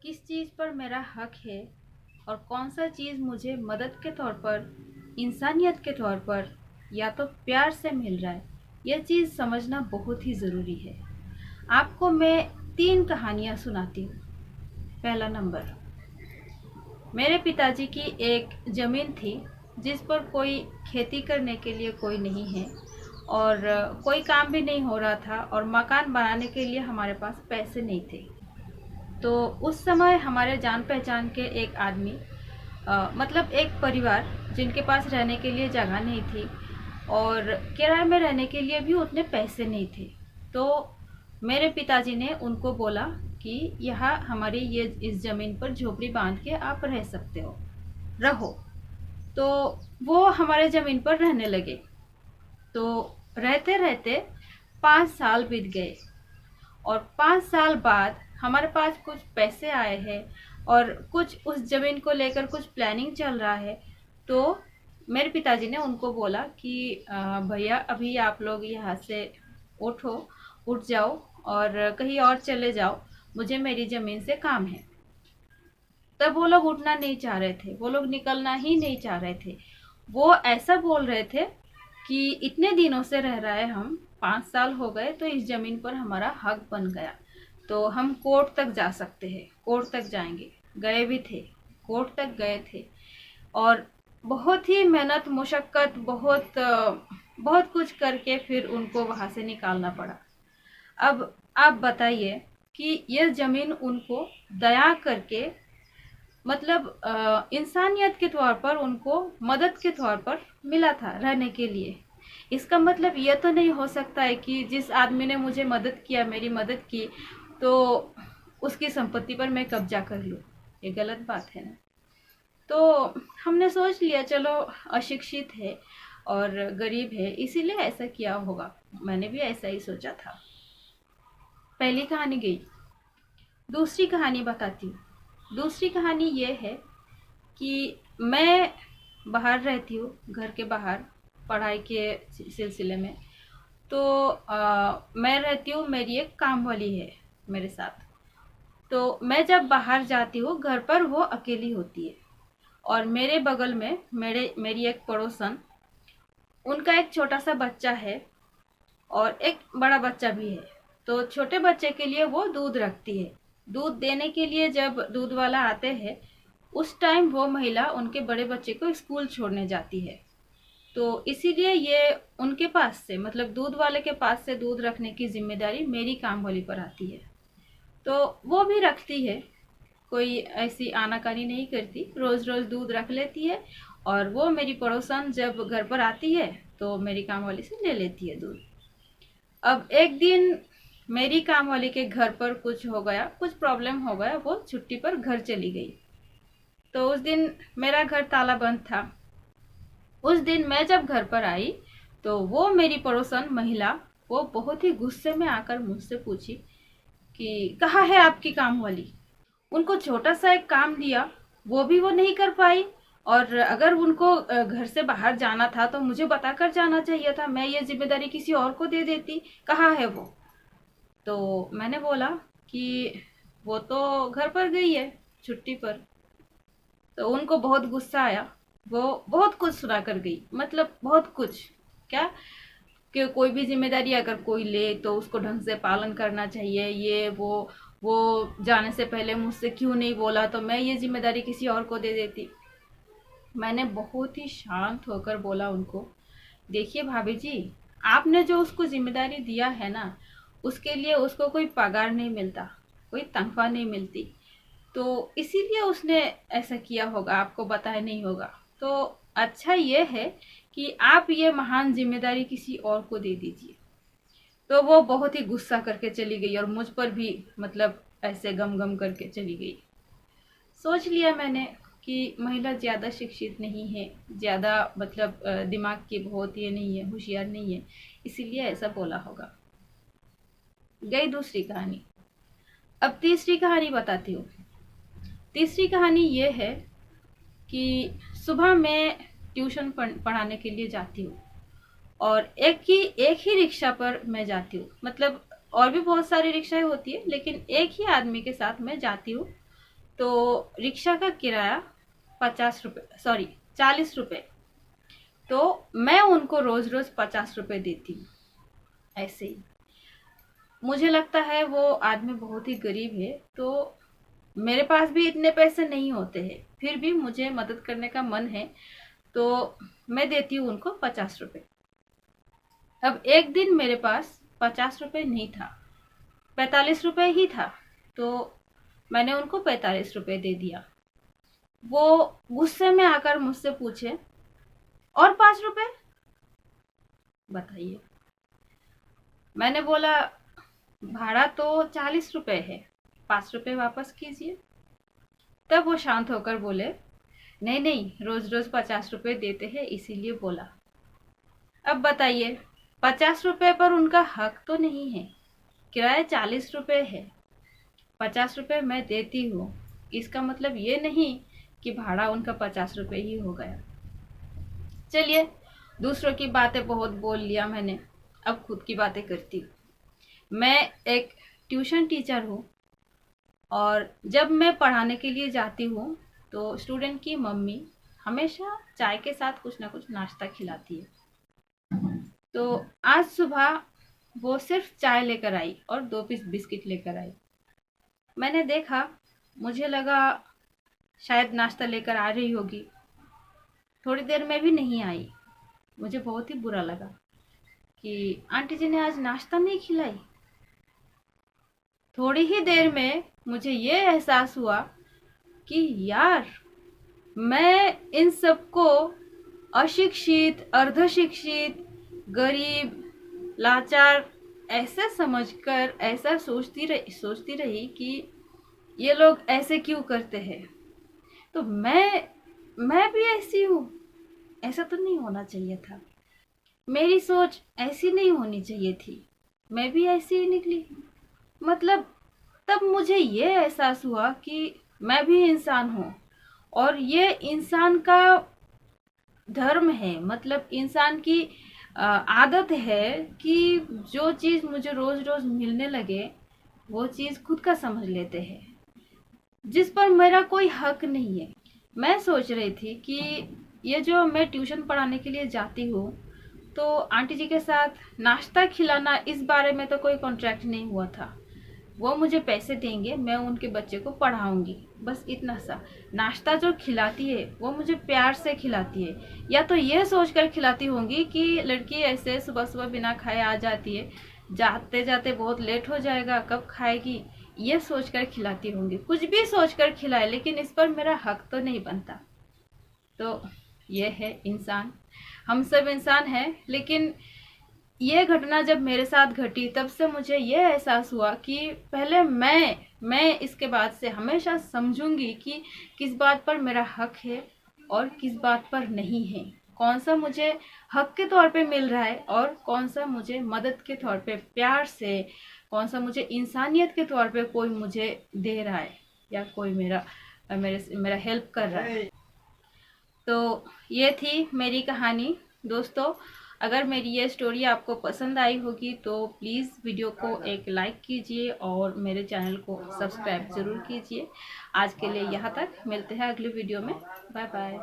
किस चीज़ पर मेरा हक है और कौन सा चीज़ मुझे मदद के तौर पर, इंसानियत के तौर पर या तो प्यार से मिल रहा है, यह चीज़ समझना बहुत ही ज़रूरी है। आपको मैं 3 कहानियाँ सुनाती हूँ। पहला नंबर, मेरे पिताजी की एक ज़मीन थी जिस पर कोई खेती करने के लिए कोई नहीं है और कोई काम भी नहीं हो रहा था और मकान बनाने के लिए हमारे पास पैसे नहीं थे। तो उस समय हमारे जान पहचान के एक आदमी, मतलब एक परिवार जिनके पास रहने के लिए जगह नहीं थी और किराए में रहने के लिए भी उतने पैसे नहीं थे। तो मेरे पिताजी ने उनको बोला कि यहाँ हमारी ये इस ज़मीन पर झोपड़ी बांध के आप रह सकते हो, रहो। तो वो हमारे ज़मीन पर रहने लगे। तो रहते रहते 5 साल बीत गए और 5 साल बाद हमारे पास कुछ पैसे आए हैं और कुछ उस जमीन को लेकर कुछ प्लानिंग चल रहा है। तो मेरे पिताजी ने उनको बोला कि भैया अभी आप लोग यहाँ से उठो, उठ जाओ और कहीं और चले जाओ, मुझे मेरी ज़मीन से काम है। तब वो लोग उठना नहीं चाह रहे थे, वो लोग निकलना ही नहीं चाह रहे थे। वो ऐसा बोल रहे थे कि इतने दिनों से रह रहा है, हम 5 साल हो गए तो इस जमीन पर हमारा हक बन गया, तो हम कोर्ट तक जा सकते हैं, कोर्ट तक जाएंगे। गए भी थे, कोर्ट तक गए थे और बहुत ही मेहनत मुशक्कत, बहुत कुछ करके फिर उनको वहां से निकालना पड़ा। अब आप बताइए कि यह जमीन उनको दया करके, मतलब इंसानियत के तौर पर उनको मदद के तौर पर मिला था रहने के लिए। इसका मतलब यह तो नहीं हो सकता है कि जिस आदमी ने मुझे मदद किया, मेरी मदद की, तो उसकी संपत्ति पर मैं कब्जा कर लूँ। ये गलत बात है ना। तो हमने सोच लिया चलो अशिक्षित है और गरीब है इसीलिए ऐसा किया होगा। मैंने भी ऐसा ही सोचा था। पहली कहानी गई। दूसरी कहानी बताती हूँ। दूसरी कहानी ये है कि मैं बाहर रहती हूँ, घर के बाहर, पढ़ाई के सिलसिले में। तो मैं रहती हूँ, मेरी एक काम वाली है मेरे साथ। तो मैं जब बाहर जाती हूँ घर पर वो अकेली होती है और मेरे बगल में मेरी एक पड़ोसन, उनका एक छोटा सा बच्चा है और एक बड़ा बच्चा भी है। तो छोटे बच्चे के लिए वो दूध रखती है। दूध देने के लिए जब दूध वाला आते हैं उस टाइम वो महिला उनके बड़े बच्चे को स्कूल छोड़ने जाती है। तो इसीलिए ये उनके पास से, मतलब दूध वाले के पास से दूध रखने की जिम्मेदारी मेरी काम वाली पर आती है। तो वो भी रखती है, कोई ऐसी आनाकानी नहीं करती, रोज रोज दूध रख लेती है और वो मेरी पड़ोसन जब घर पर आती है तो मेरी काम वाली से ले लेती है दूध। अब एक दिन मेरी काम वाली के घर पर कुछ हो गया, कुछ प्रॉब्लम हो गया, वो छुट्टी पर घर चली गई। तो उस दिन मेरा घर ताला बंद था। उस दिन मैं जब घर पर आई तो वो मेरी पड़ोसन महिला, वो बहुत ही गुस्से में आकर मुझसे पूछी कि कहाँ है आपकी काम वाली। उनको छोटा सा एक काम दिया, वो भी वो नहीं कर पाई। और अगर उनको घर से बाहर जाना था तो मुझे बताकर जाना चाहिए था, मैं ये जिम्मेदारी किसी और को दे देती। कहाँ है वो? तो मैंने बोला कि वो तो घर पर गई है छुट्टी पर। तो उनको बहुत गुस्सा आया। वो बहुत कुछ सुना कर गई, मतलब बहुत कुछ। क्या कि कोई भी जिम्मेदारी अगर कोई ले तो उसको ढंग से पालन करना चाहिए, ये वो जाने से पहले मुझसे क्यों नहीं बोला, तो मैं ये जिम्मेदारी किसी और को दे देती। मैंने बहुत ही शांत होकर बोला उनको, देखिए भाभी जी, आपने जो उसको जिम्मेदारी दिया है ना, उसके लिए उसको कोई पगार नहीं मिलता, कोई तनख्वाह नहीं मिलती। तो इसीलिए उसने ऐसा किया होगा, आपको बताया नहीं होगा। तो अच्छा ये है कि आप ये महान जिम्मेदारी किसी और को दे दीजिए। तो वो बहुत ही गुस्सा करके चली गई और मुझ पर भी, मतलब ऐसे गम गम करके चली गई। सोच लिया मैंने कि महिला ज़्यादा शिक्षित नहीं है, ज़्यादा मतलब दिमाग की बहुत ये नहीं है, होशियार नहीं है, इसीलिए ऐसा बोला होगा। गई दूसरी कहानी। अब तीसरी कहानी बताती हूँ। तीसरी कहानी ये है कि सुबह मैं ट्यूशन पढ़ाने के लिए जाती हूँ और एक ही रिक्शा पर मैं जाती हूँ। मतलब और भी बहुत सारी रिक्शाएं होती है लेकिन एक ही आदमी के साथ मैं जाती हूँ। तो रिक्शा का किराया 50 रुपये, सॉरी 40 रुपये। तो मैं उनको रोज रोज 50 रुपये देती हूँ। ऐसे ही मुझे लगता है वो आदमी बहुत ही गरीब है, तो मेरे पास भी इतने पैसे नहीं होते हैं, फिर भी मुझे मदद करने का मन है, तो मैं देती हूँ उनको 50 रुपये। अब एक दिन मेरे पास 50 रुपये नहीं था, 45 रुपये ही था, तो मैंने उनको 45 रुपये दे दिया। वो गुस्से में आकर मुझसे पूछे, और 5 रुपये? बताइए। मैंने बोला, भाड़ा तो 40 रुपये है, 5 रुपये वापस कीजिए। तब वो शांत होकर बोले, नहीं नहीं, रोज रोज 50 रुपये देते हैं इसीलिए बोला। अब बताइए, 50 रुपये पर उनका हक तो नहीं है, किराया 40 रुपये है, 50 रुपये मैं देती हूँ, इसका मतलब ये नहीं कि भाड़ा उनका 50 रुपये ही हो गया। चलिए, दूसरों की बातें बहुत बोल लिया मैंने, अब खुद की बातें करती हूँ। मैं एक ट्यूशन टीचर हूँ, और जब मैं पढ़ाने के लिए जाती हूँ तो स्टूडेंट की मम्मी हमेशा चाय के साथ कुछ ना कुछ नाश्ता खिलाती है। तो आज सुबह वो सिर्फ चाय लेकर आई और 2 पीस बिस्किट लेकर आई। मैंने देखा, मुझे लगा शायद नाश्ता लेकर आ रही होगी, थोड़ी देर में भी नहीं आई। मुझे बहुत ही बुरा लगा कि आंटी जी ने आज नाश्ता नहीं खिलाई। थोड़ी ही देर में मुझे ये एहसास हुआ कि यार, मैं इन सबको अशिक्षित, अर्धशिक्षित, गरीब, लाचार ऐसे समझकर ऐसा सोचती रही कि ये लोग ऐसे क्यों करते हैं। तो मैं भी ऐसी हूँ, ऐसा तो नहीं होना चाहिए था, मेरी सोच ऐसी नहीं होनी चाहिए थी, मैं भी ऐसी ही निकली। मतलब तब मुझे ये एहसास हुआ कि मैं भी इंसान हूँ, और ये इंसान का धर्म है, मतलब इंसान की आदत है कि जो चीज़ मुझे रोज रोज मिलने लगे वो चीज़ खुद का समझ लेते हैं, जिस पर मेरा कोई हक नहीं है। मैं सोच रही थी कि ये जो मैं ट्यूशन पढ़ाने के लिए जाती हूँ, तो आंटी जी के साथ नाश्ता खिलाना, इस बारे में तो कोई कॉन्ट्रैक्ट नहीं हुआ था। वो मुझे पैसे देंगे, मैं उनके बच्चे को पढ़ाऊंगी, बस इतना सा। नाश्ता जो खिलाती है वो मुझे प्यार से खिलाती है, या तो ये सोचकर खिलाती होंगी कि लड़की ऐसे सुबह सुबह बिना खाए आ जाती है, जाते जाते बहुत लेट हो जाएगा, कब खाएगी, ये सोचकर खिलाती होंगी। कुछ भी सोचकर खिलाए, लेकिन इस पर मेरा हक तो नहीं बनता। तो ये है इंसान, हम सब इंसान हैं। लेकिन ये घटना जब मेरे साथ घटी, तब से मुझे ये एहसास हुआ कि पहले मैं इसके बाद से हमेशा समझूंगी कि किस बात पर मेरा हक है और किस बात पर नहीं है, कौन सा मुझे हक के तौर पे मिल रहा है और कौन सा मुझे मदद के तौर पे, प्यार से, कौन सा मुझे इंसानियत के तौर पे कोई मुझे दे रहा है, या कोई मेरा हेल्प कर रहा है। तो ये थी मेरी कहानी दोस्तों। अगर मेरी ये स्टोरी आपको पसंद आई होगी तो प्लीज़ वीडियो को एक लाइक कीजिए और मेरे चैनल को सब्सक्राइब ज़रूर कीजिए। आज के लिए यहाँ तक, मिलते हैं अगले वीडियो में। Bye bye.